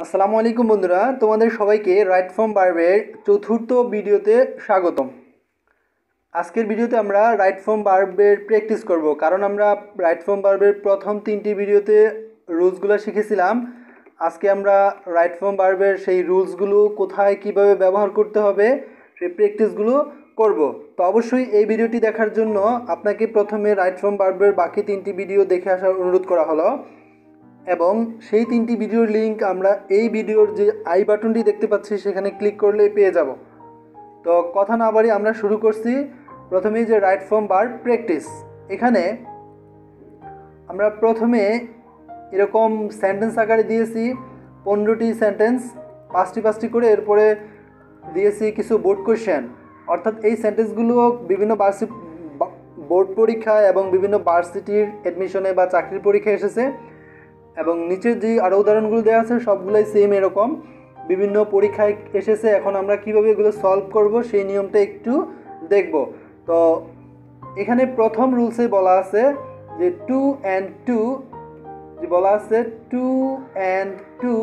আসসালামু আলাইকুম বন্ধুরা, তোমাদের সবাইকে রাইট ফ্রম ভার্বের চতুর্থ ভিডিওতে স্বাগতম। আজকের ভিডিওতে আমরা রাইট ফ্রম ভার্বের প্র্যাকটিস করব, কারণ আমরা রাইট ফ্রম ভার্বের প্রথম তিনটি ভিডিওতে রুলসগুলো শিখেছিলাম। আজকে আমরা রাইট ফ্রম ভার্বের সেই রুলসগুলো কোথায় কিভাবে ব্যবহার করতে হবে সেই প্র্যাকটিসগুলো করব। তো অবশ্যই এই ভিডিওটি দেখার জন্য আপনাকে প্রথমে রাইট ফ্রম ভার্বের বাকি তিনটি ভিডিও দেখে আসার অনুরোধ করা হলো, এবং সেই তিনটি ভিডিওর লিঙ্ক আমরা এই ভিডিওর যে আই বাটনটি দেখতে পাচ্ছি সেখানে ক্লিক করলেই পেয়ে যাব। তো কথা না বাড়ি আমরা শুরু করছি। প্রথমেই যে রাইট ফ্রম ভার্ব প্র্যাকটিস, এখানে আমরা প্রথমে এরকম সেন্টেন্স আকারে দিয়েছি 15টি সেন্টেন্স, 5টি করে, এরপরে দিয়েছি কিছু বোর্ড কোয়েশ্চেন। অর্থাৎ এই সেন্টেন্সগুলো বিভিন্ন বোর্ড পরীক্ষা এবং বিভিন্ন ভার্সিটির অ্যাডমিশনে বা চাকরির পরীক্ষায় এসেছে, এবং নিচের যে আরও উদাহরণগুলো দেওয়া আছে সবগুলোই সেম এরকম বিভিন্ন পরীক্ষায় এসেছে। এখন আমরা কীভাবে এগুলো সলভ করব সেই নিয়মটা একটু দেখব। তো এখানে প্রথম রুলসে বলা আছে যে 2 and 2, যে বলা আছে 2 and 2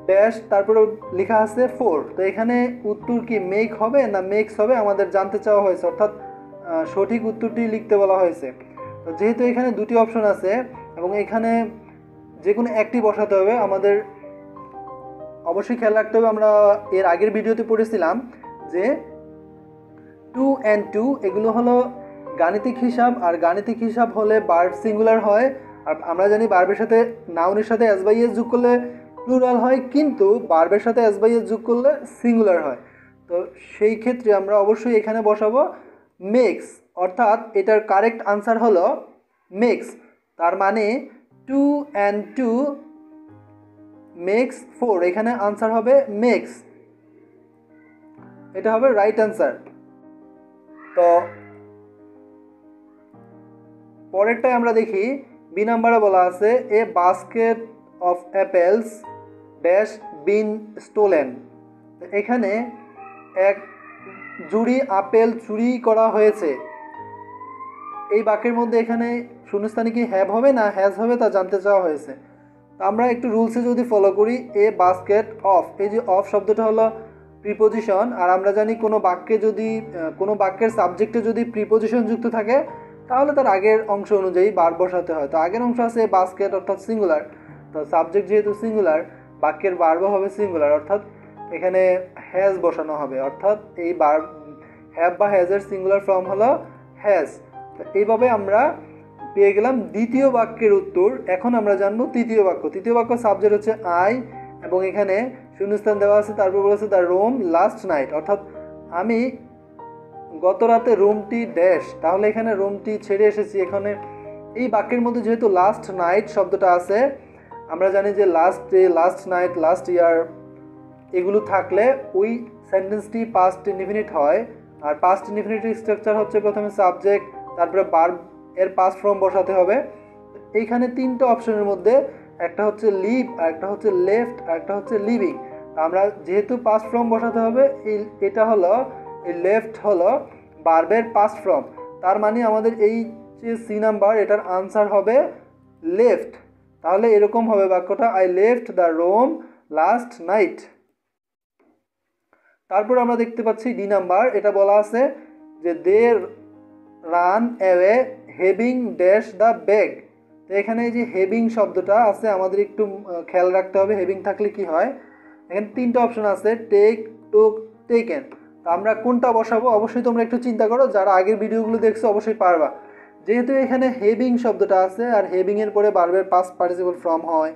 ড্যাশ, তারপরে লেখা আছে 4। তো এখানে উত্তর কি মেক হবে না মেক্স হবে আমাদের জানতে চাওয়া হয়েছে, অর্থাৎ সঠিক উত্তরটি লিখতে বলা হয়েছে। তো যেহেতু এখানে দুটি অপশন আছে এবং এখানে যে কোনো একটি বসাতে হবে, আমাদের অবশ্যই খেয়াল রাখতে হবে। আমরা এর আগের ভিডিওতে পড়েছিলাম যে 2 and 2 এগুলো হলো গাণিতিক হিসাব, আর গাণিতিক হিসাব হলে ভার্ব সিঙ্গুলার হয়। আর আমরা জানি ভার্বের সাথে নাউনের সাথে এস বাই এস যোগ করলে প্লুরাল হয়, কিন্তু ভার্বের সাথে এস বাই এস যোগ করলে সিঙ্গুলার হয়। তো সেই ক্ষেত্রে আমরা অবশ্যই এখানে বসাবো মেক্স, অর্থাৎ এটার কারেক্ট আনসার হলো মেক্স। তার মানে 2 and 2 মেক্স 4, এখানে আনসার হবে মেক্স, এটা হবে রাইট আনসার। তো পরেরটায় আমরা দেখি বি নাম্বারে বলা আছে a basket of apples dash been stolen. এখানে এক জুড়ি আপেল চুরি করা হয়েছে। এই বাক্যের মধ্যে এখানে শূন্যস্থানে কি হ্যাভ হবে না হ্যাজ হবে তা জানতে চাওয়া হয়েছে। আমরা একটু রুলসে যদি ফলো করি, এ বাস্কেট অফ, এই যে অফ শব্দটা হলো প্রিপোজিশন, আর আমরা জানি কোনো বাক্যে যদি কোনো বাক্যের সাবজেক্টে যদি প্রিপোজিশন যুক্ত থাকে তাহলে তার আগের অংশ অনুযায়ী ভার্ব বসাতে হয়। তো আগের অংশ আছে বাস্কেট অর্থাৎ সিঙ্গুলার, তো সাবজেক্ট যেহেতু সিঙ্গুলার বাক্যের ভার্বও হবে সিঙ্গুলার, অর্থাৎ এখানে হ্যাজ বসানো হবে। অর্থাৎ এই ভার্ব হ্যাভ বা হ্যাজের সিঙ্গুলার ফর্ম হলো হ্যাজ। এইভাবে আমরা পেয়ে গেলাম দ্বিতীয় বাক্যের উত্তর। এখন আমরা জানবো তৃতীয় বাক্য। তৃতীয় বাক্য সাবজেক্ট হচ্ছে আই, এবং এখানে শূন্যস্থান দেওয়া আছে, তারপর বলেছে দ্য রুম লাস্ট নাইট, অর্থাৎ আমি গত রাতে রুমটি ড্যাশ, তাহলে এখানে রুমটি ছেড়ে এসেছি। এখানে এই বাক্যের মধ্যে যেহেতু লাস্ট নাইট শব্দটা আছে, আমরা জানি যে last day, last night, last year এগুলো থাকলে ওই সেন্টেন্সটি পাস্ট ইনডিফিনিট হয়। আর পাস্ট ইনডিফিনিট স্ট্রাকচার হচ্ছে প্রথমে সাবজেক্ট, তারপরে ভার্ব এর পাস্ট ফর্ম বসাতে হবে। এইখানে তিনটা অপশনের মধ্যে একটা হচ্ছে লিভ, আর একটা হচ্ছে লেফট, আর একটা হচ্ছে লিভিং। আমরা যেহেতু পাস্ট ফর্ম বসাতে হবে, এটা হলো এই লেফট হলো ভার্বের পাস্ট ফর্ম, তার মানে আমাদের এই যে সি নাম্বার এটার আনসার হবে লেফট। তাহলে এরকম হবে বাক্যটা, I left the room last night. তারপর আমরা দেখতে পাচ্ছি ডি নাম্বার, এটা বলা আছে যে they ran away having dash the bag. তো এখানে এই যে হেভিং শব্দটা আছে আমাদের একটু খেয়াল রাখতে হবে, হেভিং থাকলে কি হয়। এখানে তিনটা অপশন আছে, টেক, টুক, টেকেন। তো আমরা কোনটা বসাবো অবশ্যই তোমরা একটু চিন্তা করো, যারা আগের ভিডিওগুলো দেখছো অবশ্যই পারবা। যেহেতু এখানে হেভিং শব্দটা আছে আর হেভিংয়ের পরে ভার্বের পাস্ট পার্টিসিপল ফর্ম হয়,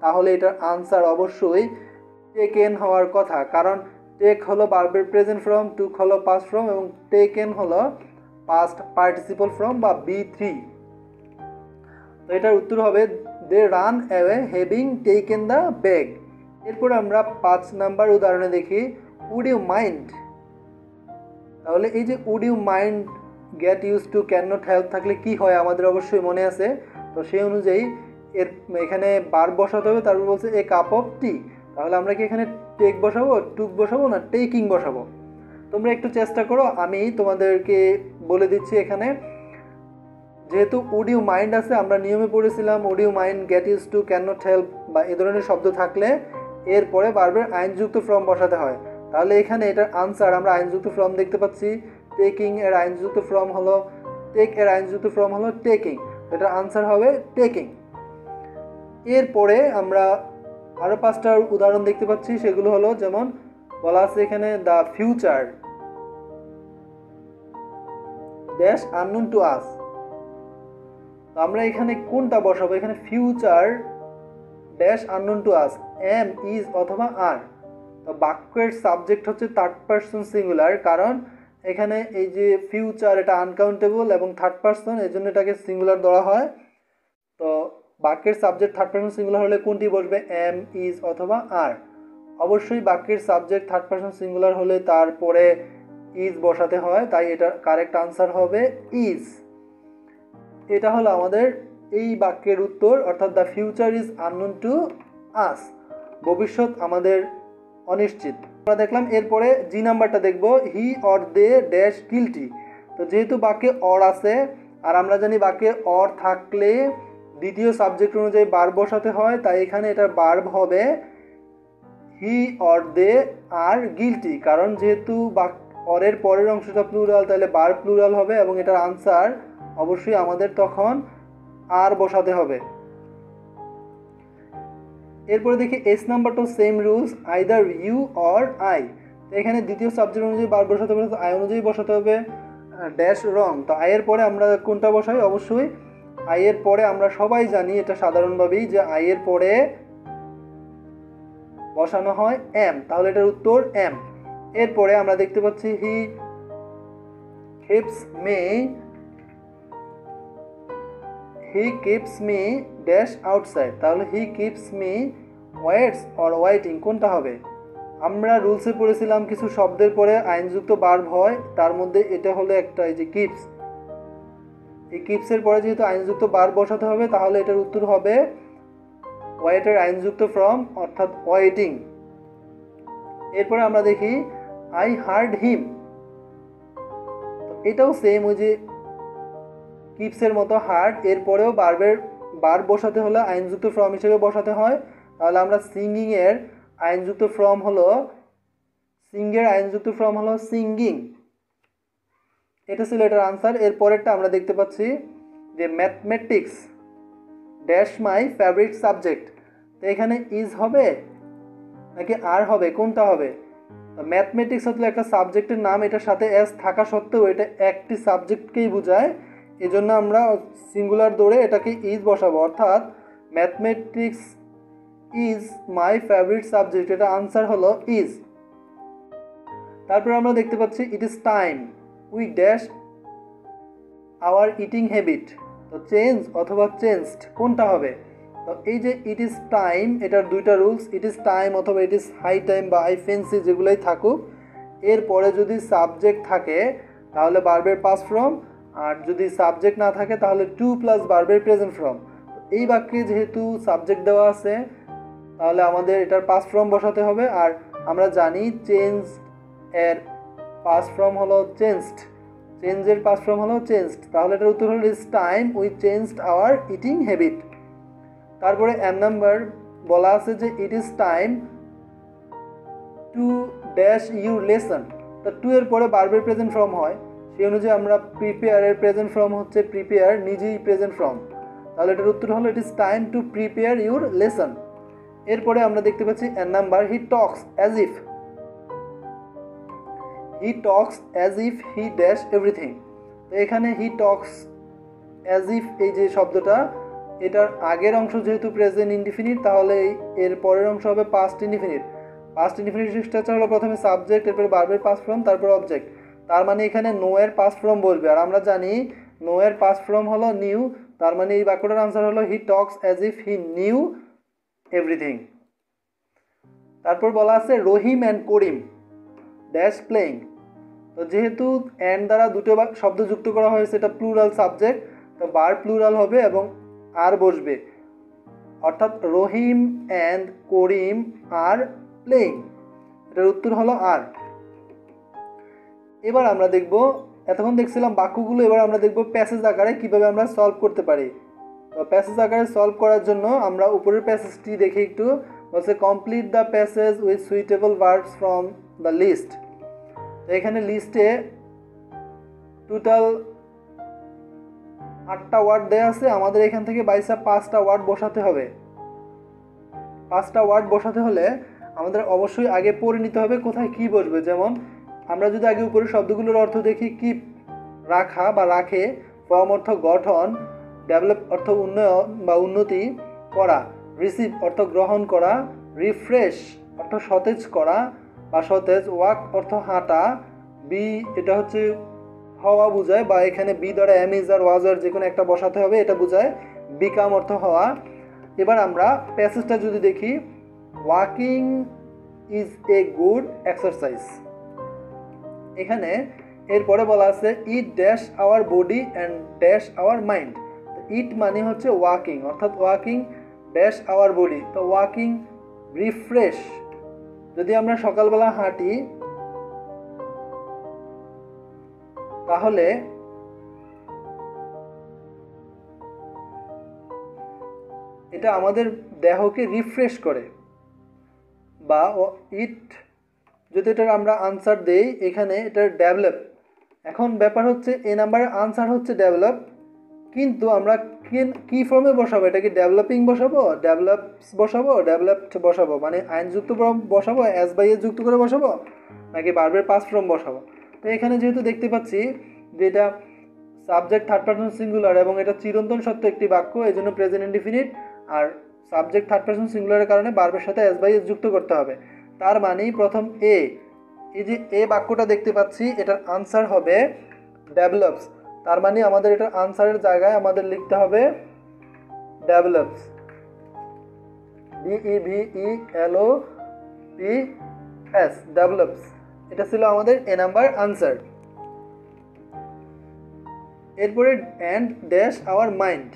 তাহলে এটার আনসার অবশ্যই টেকেন হওয়ার কথা, কারণ টেক হলো ভার্বের প্রেজেন্ট ফর্ম, টুক হলো পাস্ট ফর্ম, এবং টেকেন হলো পাস্ট পার্টিসিপল ফর্ম বা B3। তো এটার উত্তর হবে they ran away having taken the bag. এরপর আমরা 5 নাম্বার উদাহরণে দেখি উড ইউ মাইন্ড। তাহলে এই যে would you mind get use to can not help থাকলে কি হয় আমাদের অবশ্যই মনে আছে। তো সেই অনুযায়ী এখানে ভার্ব বসাতে হবে। তারপর বলছে এ কাপ অফ টি, তাহলে আমরা কি এখানে টেক বসাবো, টুক বসাবো না টেকিং বসাবো? তোমরা একটু চেষ্টা করো, আমি তোমাদেরকে বলে দিচ্ছি। এখানে যেহেতু উড ইউ মাইন্ড আছে, আমরা নিয়মে পড়েছিলাম would you mind get use to can not help বা এ ধরনের শব্দ থাকলে এরপরে ভার্বের আইনযুক্ত ফর্ম বসাতে হয়। তাহলে এখানে এটার আনসার আমরা আইনযুক্ত ফর্ম দেখতে পাচ্ছি। টেকিং এর আইনযুক্ত ফর্ম হলো টেক, এর আইনযুক্ত ফর্ম হলো টেকিং। এটার আনসার হবে টেকিং। এরপরে আমরা আরও 5টা উদাহরণ দেখতে পাচ্ছি, সেগুলো হলো যেমন বলা আছে এখানে the future dash unknown to us. তো আমরা এখানে কোনটা বসাবো? এখানে future dash unknown to us, am, is অথবা আর। তো বাক্যের সাবজেক্ট হচ্ছে থার্ড পারসন সিঙ্গুলার, কারণ এখানে এই যে ফিউচার এটা আনকাউন্টেবল এবং থার্ড পারসন, এই জন্য এটাকে সিঙ্গুলার ধরা হয়। তো বাক্যের সাবজেক্ট থার্ড পারসন সিঙ্গুলার হলে কোনটি বসবে? এম, ইজ অথবা আর। অবশ্যই বাক্যের সাবজেক্ট থার্ড পারসন সিঙ্গুলার হলে তারপরে ইজ বসাতে হয়, তাই এটার কারেক্ট আনসার হবে ইজ। এটা হলো আমাদের এই বাক্যের উত্তর, অর্থাৎ the future is unknown to us, ভবিষ্যৎ আমাদের অনিশ্চিত। আমরা দেখলাম। এরপরে জি নাম্বারটা দেখব, he or they dash guilty. তো যেহেতু বাক্যে অর আছে, আর আমরা জানি বাক্যে অর থাকলে দ্বিতীয় সাবজেক্ট অনুযায়ী ভার্ব বসাতে হয়, তাই এখানে এটার ভার্ব হবে হি অর দে আর গিলটি। কারণ যেহেতু অরের পরের অংশটা প্লুরাল, তাহলে ভার্ব প্লুরাল হবে এবং এটার আনসার অবশ্যই আমাদের তখন আর বসাতে হবে। এরপরে দেখি এস নাম্বারটাও same rules, either you or I. তো এখানে দ্বিতীয় সাবজেক্ট অনুযায়ী ভার্ব বসাতে হবে, আই অনুযায়ী বসাতে হবে ড্যাশ রং। তো আয়ের পরে আমরা কোনটা বসাই? অবশ্যই আয়ের পরে আমরা সবাই জানি এটা সাধারণভাবেই যে আয়ের পরে বসানো হয় এম, তাহলে এটার উত্তর এম। এরপরে আমরা দেখতে পাচ্ছি he keeps me dash outside. তাহলে he keeps me waits or waiting, কোনটা হবে? আমরা রুলসে পড়েছিলাম কিছু শব্দের পরে আইনযুক্ত ভার্ব হয়, তার মধ্যে এটা হলো একটা, এই যে কিপস। এই কিপসের পরে যেহেতু আইনযুক্ত ভার্ব বসাতে হবে, তাহলে এটার উত্তর হবে ওয়েটের আইনযুক্ত ফর্ম, অর্থাৎ ওয়েটিং। এরপরে আমরা দেখি আই হার্ড হিম। এটাও সেম ওই যে কিপসের মতো হার্ড, এরপরেও ভার্ব বসাতে হলে আইনযুক্ত ফর্ম হিসেবে বসাতে হয়। তাহলে আমরা সিঙ্গিং এর আইনযুক্ত ফর্ম হলো সিঙ্গিং। এটা ছিল এটার আনসার। এরপরেরটা আমরা দেখতে পাচ্ছি যে mathematics dash my favourite subject. তো এখানে ইজ হবে নাকি আর হবে, কোনটা হবে? ম্যাথমেটিক্স হচ্ছে একটা সাবজেক্টের নাম, এটার সাথে এস থাকা সত্ত্বেও এটা একটি সাবজেক্টকেই বোঝায়, এজন্য আমরা সিঙ্গুলার ধরে এটাকে ইজ বসাবো, অর্থাৎ mathematics is my favourite subject. এটা আনসার হলো ইজ। তারপরে আমরা দেখতে পাচ্ছি ইট is time we dash our eating habit. তো চেঞ্জ অথবা চেঞ্জড, কোনটা হবে? তো এই যে ইট ইজ টাইম, এটার দুইটা রুলস, ইট ইজ টাইম অথবা ইট ইজ হাই টাইম বা আই ফেন্সি যেগুলোই থাকুক, এরপরে যদি সাবজেক্ট থাকে তাহলে ভার্বের পাস্ট ফর্ম, আর যদি সাবজেক্ট না থাকে তাহলে টু প্লাস ভার্বের প্রেজেন্ট ফর্ম। এই বাক্যে যেহেতু সাবজেক্ট দেওয়া আছে, তাহলে আমাদের এটার পাস্ট ফর্ম বসাতে হবে। আর আমরা জানি চেঞ্জ এর পাস্ট ফর্ম হলো চেঞ্জড, চেঞ্জের পাস্ট ফর্ম হলো চেঞ্জড, তাহলে এটার উত্তর হলো it's time we changed our eating habit. তারপরে এম নাম্বার বলা আছে যে it is time to dash your lesson. তো টু এর পরে ভার্বের প্রেজেন্ট ফর্ম হয়, সেই অনুযায়ী আমরা প্রিপেয়ারের প্রেজেন্ট ফর্ম হচ্ছে প্রিপেয়ার, নিজেই প্রেজেন্ট ফর্ম, তাহলে এটার উত্তর হলো it is time to prepare your lesson. এরপরে আমরা দেখতে পাচ্ছি N number, he talks as if he dash everything. তো এখানে হি টক্স অ্যাজ ইফ এই যে শব্দটা, এটার আগের অংশ যেহেতু প্রেজেন্ট ইনডিফিনিট, তাহলে এর পরের অংশ হবে past indefinite. Past indefinite structure হলো প্রথমে সাবজেক্ট, এরপরে ভার্বের পাস্ট ফর্ম, তারপর অবজেক্ট। তার মানে এখানে নো এর পাস্ট ফর্ম বলবে, আর আমরা জানি নো এর পাস্ট ফর্ম হলো নিউ, তার মানে এই বাক্যটার আনসার হলো he talks as if he knew everything. তারপর বলা আছে Rahim and Karim dash playing. তো যেহেতু অ্যান্ড দ্বারা দুটো শব্দ যুক্ত করা হয়েছে, এটা প্লুরাল সাবজেক্ট, তো ভার্ব প্লুরাল হবে এবং আর বসবে, অর্থাৎ রহিম অ্যান্ড করিম আর প্লেইং, এটার উত্তর হলো আর। এবার আমরা দেখব, এতক্ষণ দেখছিলাম বাক্যগুলো, এবার আমরা দেখব প্যাসেজ আকারে কিভাবে আমরা সলভ করতে পারি। তো প্যাসেজ আকারে সলভ করার জন্য আমরা উপরের প্যাসেজটি দেখি একটু। বলছে complete the passage with suitable verbs from the list. তো এখানে লিস্টে টোটাল 8টা ওয়ার্ড দেওয়া আছে, আমাদের এখান থেকে বাইসা 5টা ওয়ার্ড বসাতে হবে। 5টা ওয়ার্ড বসাতে হলে আমাদের অবশ্যই আগে পড়ে নিতে হবে কোথায় কি বসবে। যেমন আমরা যদি আগে উপরের শব্দগুলোর অর্থ দেখি, কিপ রাখা বা রাখে, ফর্ম অর্থ গঠন, ডেভেলপ অর্থ উন্নয়ন বা উন্নতি করা, রিসিভ অর্থ গ্রহণ করা, রিফ্রেশ অর্থ সতেজ করা বা সতেজ, ওয়াক অর্থ হাঁটা, বি এটা হচ্ছে হওয়া বোঝায় বা এখানে বি দ্বারা এম ইজ আর ওয়াজ আর যে কোনো একটা বসাতে হবে, এটা বোঝায়। বিকাম অর্থ হওয়া। এবার আমরা প্যাসেজটা যদি দেখি, walking is a good exercise. এখানে এরপরে বলা আছে it dash our body and dash our mind. It মানে হচ্ছে ওয়াকিং, অর্থাৎ ওয়াকিং ড্যাশ আওয়ার বডি। তো ওয়াকিং রিফ্রেশ, যদি আমরা সকালবেলা হাঁটি তাহলে এটা আমাদের দেহকে রিফ্রেশ করে। বা ইট যদি এটার আমরা আনসার দেই, এখানে এটার ডেভেলপ। এখন ব্যাপার হচ্ছে এ নাম্বারের আনসার হচ্ছে ডেভেলপ, কিন্তু আমরা কি ফর্মে বসাবো? এটা কি ডেভেলপিং বসাবো, ডেভেলপস বসাবো, ডেভেলপড বসাবো, মানে আইনযুক্ত বসাবো, এস বাই এস যুক্ত করে বসাবো, নাকি ভার্বের পাস্ট ফর্ম বসাবো? তো এখানে যেহেতু দেখতে পাচ্ছি যে এটা সাবজেক্ট থার্ড পারসন সিঙ্গুলার এবং এটা চিরন্তন সত্য একটি বাক্য, এই জন্য প্রেজেন্ট ইনডিফিনিট, আর সাবজেক্ট থার্ড পারসন সিঙ্গুলারের কারণে ভার্বের সাথে এস বাই এস যুক্ত করতে হবে। তার মানেই প্রথম এই যে এ বাক্যটা দেখতে পাচ্ছি, এটার আনসার হবে ডেভেলপস। তার মানে আমাদের এটার আনসারের জায়গায় আমাদের লিখতে হবে ডেভেলপস, DEVELOPS, ডেভেলপস। এটা ছিল আমাদের এ নাম্বার আনসার। এরপরে অ্যান্ড ড্যাশ আওয়ার মাইন্ড।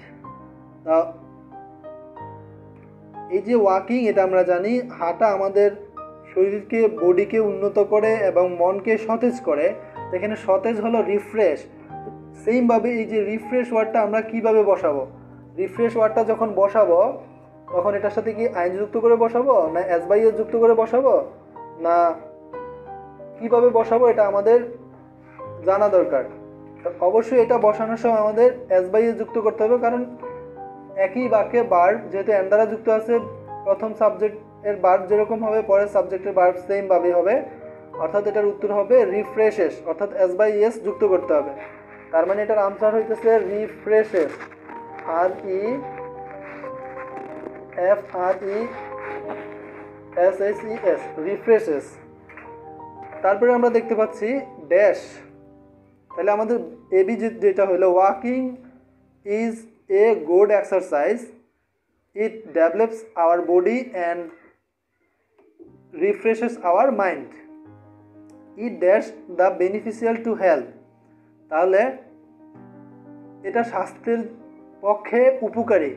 এই যে ওয়াকিং, এটা আমরা জানি হাঁটা আমাদের শরীরকে, বডিকে উন্নত করে এবং মনকে সতেজ করে। এখানে সতেজ হলো রিফ্রেশ। সেমভাবে এই যে রিফ্রেশ ওয়ার্ডটা আমরা কিভাবে বসাবো? রিফ্রেশ ওয়ার্ডটা যখন বসাবো তখন এটার সাথে কি আইন যুক্ত করে বসাবো, না এস বাই এস যুক্ত করে বসাবো, না কিভাবে বসাবো, এটা আমাদের জানা দরকার। অবশ্যই এটা বসানোর সময় আমাদের এস বাই এস যুক্ত করতে হবে, কারণ একই বাক্যে ভার্ব যেহেতু এন দ্বারা যুক্ত আছে, প্রথম সাবজেক্টের ভার্ব যেরকম হবে পরের সাবজেক্টের ভার্ব সেমভাবে হবে। অর্থাৎ এটার উত্তর হবে রিফ্রেশেস, অর্থাৎ এস বাই এস যুক্ত করতে হবে। তার মানে এটার আনসার হইতেছে রিফ্রেশেস, REFRESHES, রিফ্রেশেস। তারপরে আমরা দেখতে পাচ্ছি ড্যাশ। তাহলে আমাদের এবি যেটা হলো walking is a good exercise, it develops hour body and রিফ্রেশেস hour mind, it dash the beneficial to health. তাহলে এটা স্বাস্থ্যের পক্ষে উপকারী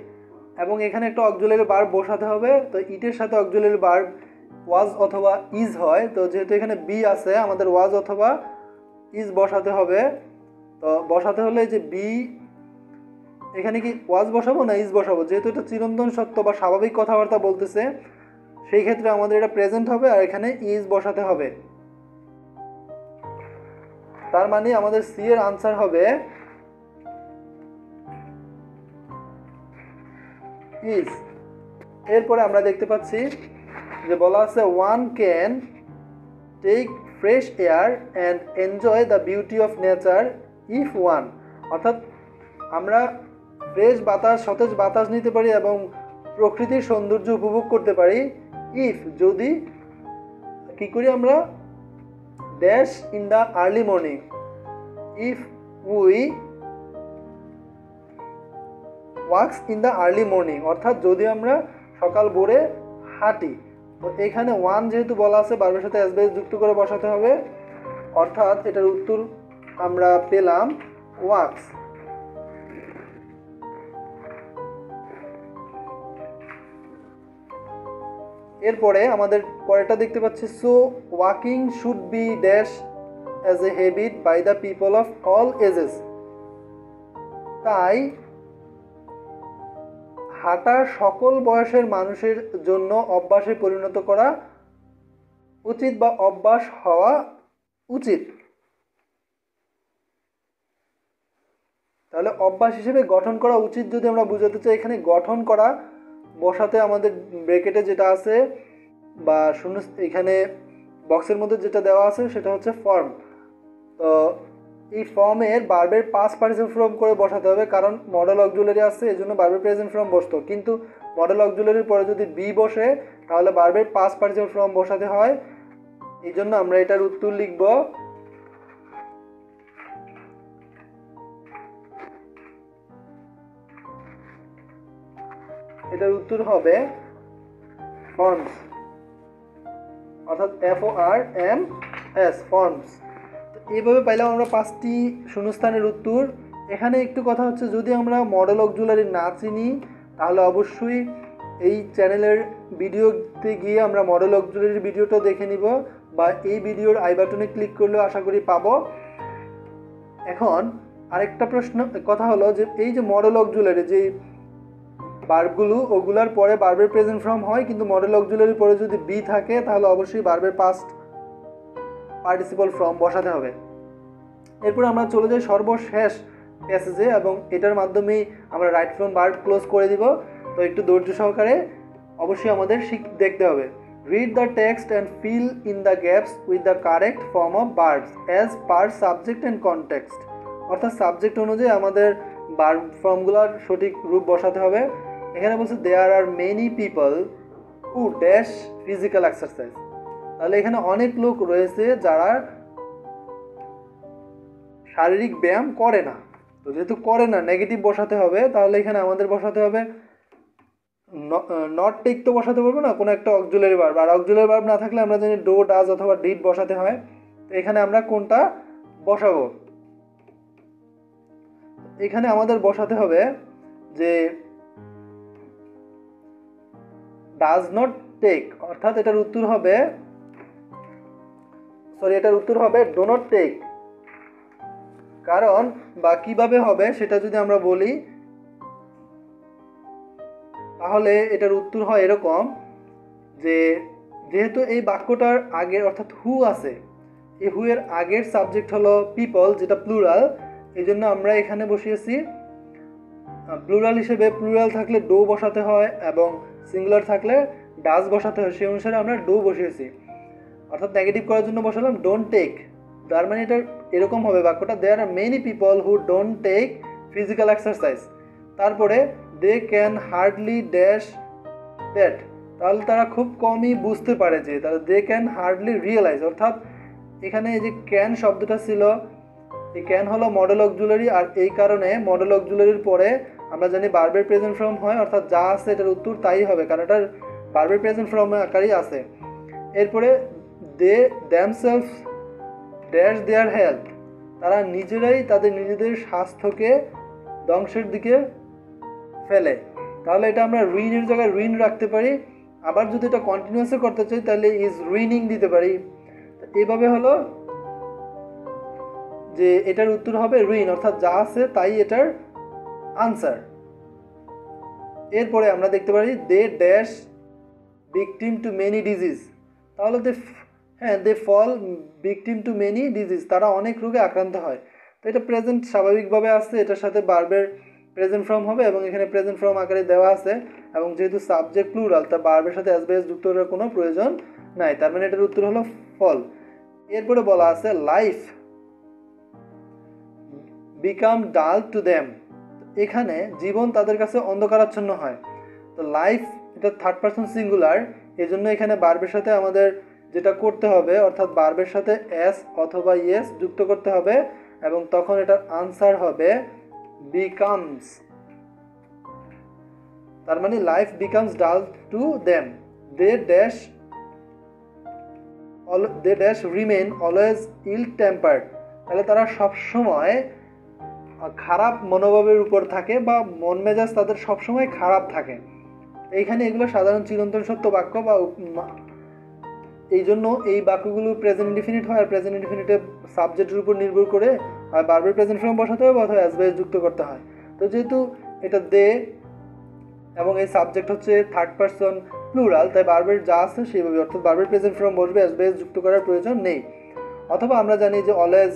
এবং এখানে একটা অক্সিলারি ভার্ব বসাতে হবে। তো ইটের সাথে অক্সিলারি ভার্ব ওয়াজ অথবা ইজ হয়, তো যেহেতু এখানে বি আছে আমাদের ওয়াজ অথবা ইজ বসাতে হবে। তো বসাতে হলে যে বি, এখানে কি ওয়াজ বসাবো না ইজ বসাবো? যেহেতু এটা চিরন্তন সত্য বা স্বাভাবিক কথাবার্তা বলতেছে, সেই ক্ষেত্রে আমাদের এটা প্রেজেন্ট হবে আর এখানে ইজ বসাতে হবে। তার মানে আমাদের সি এর আনসার হবে ইজ। এরপরে আমরা দেখতে পাচ্ছি যে বলা আছে one can take fresh air and enjoy the beauty of nature if one. অর্থাৎ আমরা ফ্রেশ বাতাস, সতেজ বাতাস নিতে পারি এবং প্রকৃতির সৌন্দর্য উপভোগ করতে পারি ইফ, যদি কি করি আমরা, dash in the early morning, if we walks in the early morning, অর্থাৎ যদি আমরা সকাল ভোরে হাঁটি। তো এখানে ওয়ান যেহেতু বলা আছে ভার্বের সাথে এস বাই এস যুক্ত করে বসাতে হবে, অর্থাৎ এটার উত্তর আমরা পেলাম ওয়াক্স। এরপরে আমাদের পরেরটা দেখতে পাচ্ছি so walking should be dash as a habit by the people of all ages. তাই হাঁটা সকল বয়সের মানুষের জন্য অভ্যাসে পরিণত করা উচিত বা অভ্যাস হওয়া উচিত। তাহলে অভ্যাস হিসেবে গঠন করা উচিত যদি আমরা বুঝাতে চাই, এখানে গঠন করা বসাতে আমাদের ব্র্যাকেটে যেটা আছে বা শূন্য এখানে বক্সের মধ্যে যেটা দেওয়া আছে সেটা হচ্ছে ফর্ম। তো এই ফর্মের ভার্বের পাস্ট পার্টিসিপল ফর্ম করে বসাতে হবে, কারণ মডেল অক্সিলারি আছে এই জন্য ভার্বের প্রেজেন্ট ফর্ম বসতো, কিন্তু মডেল অক্সিলারির পরে যদি বি বসে তাহলে ভার্বের পাস্ট পার্টিসিপল ফর্ম বসাতে হয়। এই জন্য আমরা এটার উত্তর লিখব এটার উত্তর হবে ফর্মস, অর্থাৎ FORMS ফর্মস। এইভাবে পাইলাম আমরা 5টি শূন্যস্থানের উত্তর। এখানে একটু কথা হচ্ছে, যদি আমরা মডেল অক্সিলারি না চিনি তাহলে অবশ্যই এই চ্যানেলের ভিডিওতে গিয়ে আমরা মডেল অক্সিলারির ভিডিওটা দেখে নিব, বা এই ভিডিওর আই বাটনে ক্লিক করলেও আশা করি পাবো। এখন আরেকটা প্রশ্ন কথা হলো যে এই যে মডেল অক্সিলারি যে ভার্বগুলো ওগুলার পরে ভার্বের প্রেজেন্ট ফর্ম হয়, কিন্তু মডেল অক্সিলারির পরে যদি বি থাকে তাহলে অবশ্যই ভার্বের পাস্ট পার্টিসিপল ফর্ম বসাতে হবে। এরপর আমরা চলে যাই সর্বশেষ প্যাসেজে, এবং এটার মাধ্যমেই আমরা রাইট ফ্রম ভার্ব ক্লোজ করে দিব। তো একটু ধৈর্য সহকারে অবশ্যই আমাদের দেখতে হবে। Read the text and fill in the gaps with the correct form of verbs as per subject and context. অর্থাৎ সাবজেক্ট অনুযায়ী আমাদের ভার্ব ফর্মগুলোর সঠিক রূপ বসাতে হবে। এখানে বলছে there are many people who dash physical exercise. তাহলে এখানে অনেক লোক রয়েছে যারা শারীরিক ব্যায়াম করে না। তো যেহেতু করে না নেগেটিভ বসাতে হবে, তাহলে এখানে আমাদের বসাতে হবে নট টেক, তো বসাতে পারবো না, কোনো একটা অক্সিলারি ভার্ব। আর অক্সিলারি ভার্ব না থাকলে আমরা জানি ডো, ডাজ অথবা ডিড বসাতে হয়। তো এখানে আমরা কোনটা বসাবো? এখানে আমাদের বসাতে হবে যে ডাজ নট টেক, অর্থাৎ এটার উত্তর হবে ডো নট টেক। কারণ বা কিভাবে হবে সেটা যদি আমরা বলি তাহলে এটার উত্তর হয় এরকম যে যেহেতু এই বাক্যটার আগে অর্থাৎ হু আছে, এই হু এর আগের সাবজেক্ট হলো পিপল, যেটা প্লুরাল, এই জন্য আমরা এখানে বসিয়েছি প্লুরাল হিসেবে। প্লুরাল থাকলে ডো বসাতে হয় এবং সিঙ্গুলার থাকলে ডাজ বসাতে হয়, সেই অনুসারে আমরা ডো বসিয়েছি। অর্থাৎ নেগেটিভ করার জন্য বসালাম ডোন্ট টেক। তার মানে এটা এরকম হবে বাক্যটা, there are many people who don't take physical exercise. তারপরে they can hardly dash that, তাহলে তারা খুব কমই বুঝতে পারে যে, তাহলে দে ক্যান হার্ডলি রিয়েলাইজ। অর্থাৎ এখানে এই যে ক্যান শব্দটা ছিল, এই ক্যান হলো মডেল অক্সিলারি, আর এই কারণে মডেল অক্সিলারির পরে আমরা জানি ভার্বের প্রেজেন্ট ফর্ম হয়, অর্থাৎ যা আছে এটার উত্তর তাই হবে, কারণ এটার ভার্বের প্রেজেন্ট ফর্ম আকারই আছে। এরপরে দে দ্যামসেলফ ড্যাশ দেয়ার হেলথ, তারা নিজেরাই তাদের নিজেদের স্বাস্থ্যকে ধ্বংসের দিকে ফেলে। তাহলে এটা আমরা রুইনের জায়গায় রুইন রাখতে পারি। আবার যদি এটা কন্টিনিউয়াসে করতে চাই তাহলে ইজ রুইনিং দিতে পারি। এইভাবে হলো যে এটার উত্তর হবে রুইন, অর্থাৎ যা আছে তাই এটার আনসার। এরপরে আমরা দেখতে পারি they dash victim to many disease, তাহলে they fall victim to many disease, তারা অনেক রোগে আক্রান্ত হয়। তো এটা প্রেজেন্ট স্বাভাবিকভাবে আসছে, এটার সাথে ভার্বের প্রেজেন্ট ফর্ম হবে এবং এখানে প্রেজেন্ট ফর্ম আকারে দেওয়া আছে, এবং যেহেতু সাবজেক্ট প্লুরাল তা ভার্বের সাথে এস বেস যুক্ত করার কোনো প্রয়োজন নাই। তার মানে এটার উত্তর হলো ফল। এরপরে বলা আছে লাইফ বিকাম ডাল টু দেম, এখানে জীবন তাদের কাছে অন্ধকারাচ্ছন্ন হয়। তো লাইফ এটা থার্ড পারসন সিঙ্গুলার, এই জন্য এখানে ভার্বের সাথে আমাদের যেটা করতে হবে অর্থাৎ ভার্বের সাথে এস অথবা ইয়েস যুক্ত করতে হবে, এবং তখন এটার আনসার হবে বিকামস। তার মানে life becomes dull to them, they dash remain always ill tempered, তাহলে তারা সবসময় খারাপ মনোভাবের উপর থাকে বা মন মেজাজ তাদের সবসময় খারাপ থাকে। এইখানে এগুলো সাধারণ চিরন্তন সত্য বাক্য, বা এই জন্য এই বাক্যগুলো প্রেজেন্ট ইনডিফিনিট হয়, আর প্রেজেন্ট ইনডিফিনিটে সাবজেক্টের উপর নির্ভর করে হয় ভার্বের প্রেজেন্ট ফর্ম বসাতে হবে অথবা অ্যাস বেস যুক্ত করতে হয়। তো যেহেতু এটা দে এবং এই সাবজেক্ট হচ্ছে থার্ড পারসন প্লুরাল, তাই ভার্বের যা আছে সেভাবে, অর্থাৎ ভার্বের প্রেজেন্ট ফর্ম বসবে, অ্যাজ বেস যুক্ত করার প্রয়োজন নেই। অথবা আমরা জানি যে অলওয়েজ,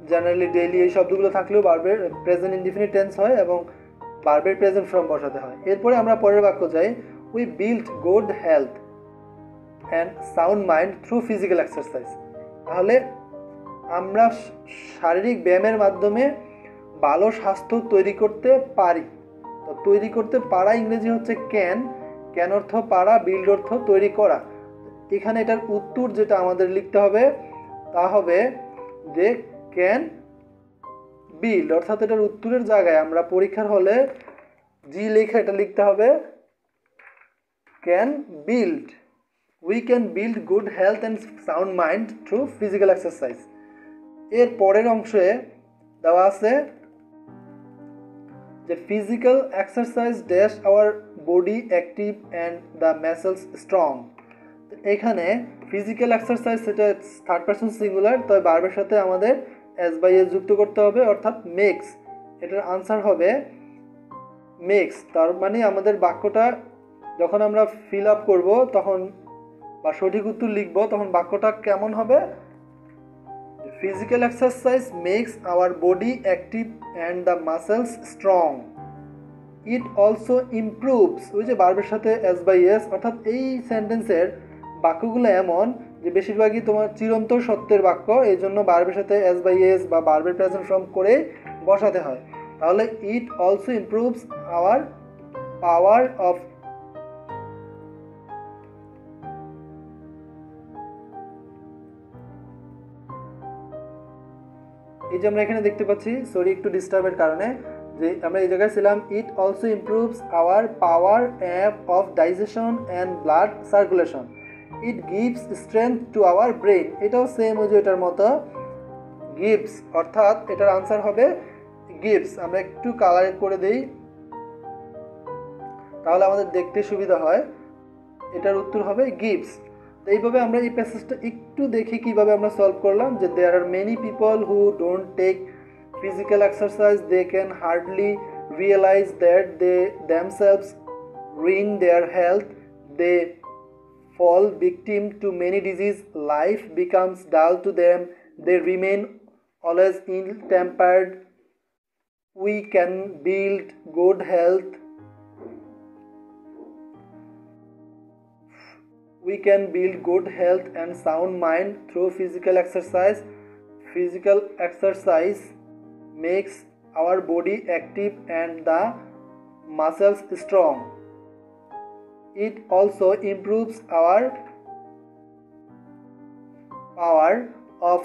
জেনারেলি, ডেইলি এই শব্দগুলো থাকলেও ভার্বের প্রেজেন্ট ইনডিফিনিট টেন্স হয় এবং ভার্বের প্রেজেন্ট ফর্ম বসাতে হয়। এরপরে আমরা পরের বাক্য যাই, we build good health and sound mind through physical exercise. তাহলে আমরা শারীরিক ব্যায়ামের মাধ্যমে ভালো স্বাস্থ্য তৈরি করতে পারি। তো তৈরি করতে পারা ইংরেজি হচ্ছে ক্যান। ক্যান অর্থ পারা, বিল্ড অর্থ তৈরি করা। এখানে এটার উত্তর যেটা আমাদের লিখতে হবে তা হবে যে ক্যান বিল্ড, অর্থাৎ এটার উত্তরের জায়গায় আমরা পরীক্ষার হলে জি লেখা এটা লিখতে হবে can build. We can build good health and sound mind through physical exercise. এর পরের অংশে দেওয়া আছে যে physical exercise dash our body active and the muscles strong. এখানে ফিজিক্যাল এক্সারসাইজ সেটা থার্ড পারসন সিঙ্গুলার, তবে ভার্বের সাথে আমাদের এস বাই এস যুক্ত করতে হবে, অর্থাৎ মেক্স। এটার আনসার হবে মেক্স। তার মানে আমাদের বাক্যটা যখন আমরা ফিল আপ করবো তখন, বা সঠিক উত্তর লিখবো, তখন বাক্যটা কেমন হবে? Physical exercise makes our body active and the muscles strong. It also improves, ওই যে ভার্বের সাথে এস বাই এস, অর্থাৎ এই সেন্টেন্সের বাক্যগুলো এমন যে বেশিরভাগই তোমার চিরন্তর সত্যের বাক্য, এই জন্য ভার্বের সাথে এস বাই এস বা ভার্বের প্রেজেন্ট ফর্ম করে বসাতে হয়। তাহলে ইট also improves our power of, এই যে আমরা এখানে দেখতে পাচ্ছি, সরি একটু ডিস্টার্বের কারণে, যে আমরা এই জায়গায় ছিলাম, ইট also improves our power of digestion and blood circulation. It gives strength to our brain. এটাও সেম ওই যে এটার মতো গিভস, অর্থাৎ এটার আনসার হবে গিভস। আমরা একটু কালার করে দেই তাহলে আমাদের দেখতে সুবিধা হয়। এটার উত্তর হবে গিভস। তো এইভাবে আমরা এই প্যাসেজটা একটু দেখি কিভাবে আমরা সলভ করলাম। যে there are many people who don't take physical exercise, they can hardly realize that they themselves ruin their health. They fall victim to many diseases. Life becomes dull to them. They remain always ill-tempered. We can build good health. We can build good health and sound mind through physical exercise. Physical exercise makes our body active and the muscles strong. It also improves our power of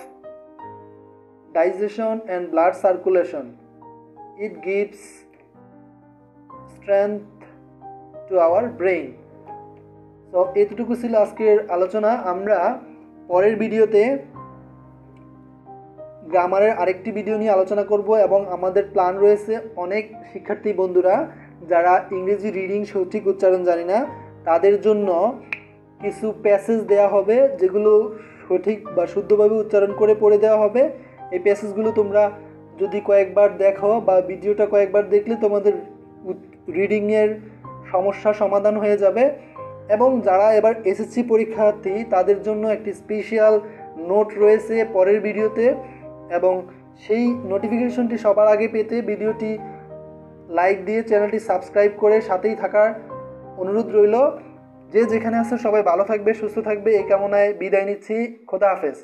digestion and blood circulation. It gives strength to our brain. তো এতটুকু ছিল আজকের আলোচনা। আমরা পরের ভিডিওতে গ্রামারের আরেকটি ভিডিও নিয়ে আলোচনা করব, এবং আমাদের প্ল্যান রয়েছে অনেক শিক্ষার্থী বন্ধুরা যারা ইংরেজি রিডিং সঠিক উচ্চারণ জানি না, তাদের জন্য কিছু প্যাসেজ দেওয়া হবে যেগুলো সঠিক বা শুদ্ধভাবে উচ্চারণ করে পড়ে দেওয়া হবে। এই প্যাসেজগুলো তোমরা যদি কয়েকবার দেখো বা ভিডিওটা কয়েকবার দেখলে তোমাদের রিডিংয়ের সমস্যা সমাধান হয়ে যাবে। এবং যারা এবার এসএসসি পরীক্ষার্থী তাদের জন্য একটি স্পেশাল নোট রয়েছে পরের ভিডিওতে, এবং সেই নোটিফিকেশনটি সবার আগে পেতে ভিডিওটি লাইক দিয়ে চ্যানেলটি সাবস্ক্রাইব করে সাথেই থাকার অনুরোধ রইল। যে যেখানে আছে সবাই ভালো থাকবে, সুস্থ থাকবে, এই কামনায় বিদায় নিচ্ছি। খোদা হাফেজ।